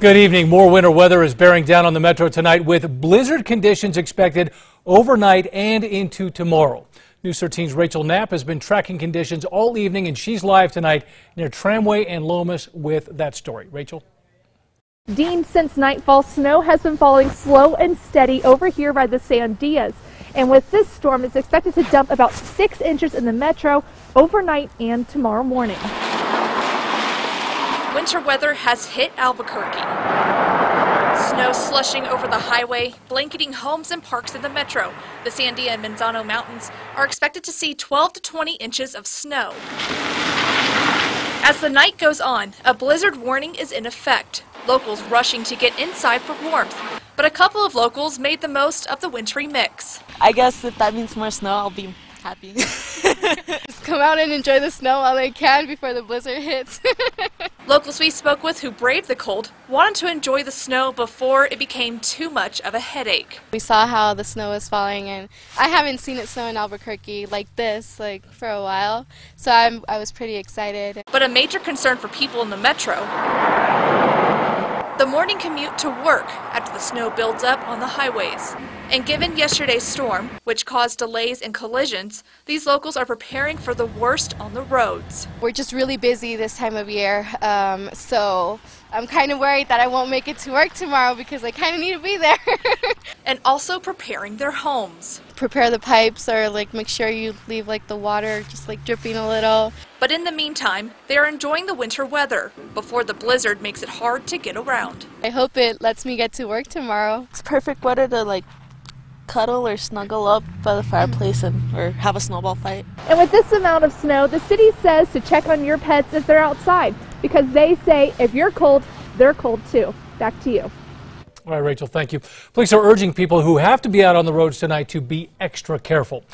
Good evening. More winter weather is bearing down on the metro tonight with blizzard conditions expected overnight and into tomorrow. News 13's Rachel Knapp has been tracking conditions all evening, and she's live tonight near Tramway and Lomas with that story. Rachel? Dean, since nightfall, snow has been falling slow and steady over here by the Sandias. And with this storm, it's expected to dump about 6 inches in the metro overnight and tomorrow morning. Winter weather has hit Albuquerque. Snow slushing over the highway, blanketing homes and parks in the metro. The Sandia and Manzano Mountains are expected to see 12 to 20 inches of snow. As the night goes on, a blizzard warning is in effect. Locals rushing to get inside for warmth. But a couple of locals made the most of the wintry mix. I guess if that means more snow, I'll be happy. Just come out and enjoy the snow while they can before the blizzard hits. Locals we spoke with who braved the cold wanted to enjoy the snow before it became too much of a headache. We saw how the snow was falling, and I haven't seen it snow in Albuquerque like this for a while, so I was pretty excited. But a major concern for people in the metro, the morning commute to work after the snow builds up on the highways. And given yesterday's storm, which caused delays and collisions, these locals are preparing for the worst on the roads. We're just really busy this time of year, so I'm kind of worried that I won't make it to work tomorrow because I kind of need to be there. And also preparing their homes. Prepare the pipes, or make sure you leave the water just dripping a little. But in the meantime, they are enjoying the winter weather before the blizzard makes it hard to get around. I hope it lets me get to work tomorrow. It's perfect weather to cuddle or snuggle up by the fireplace or have a snowball fight. And with this amount of snow, the city says to check on your pets if they're outside, because they say if you're cold, they're cold too. Back to you. All right, Rachel, thank you. Police are urging people who have to be out on the roads tonight to be extra careful.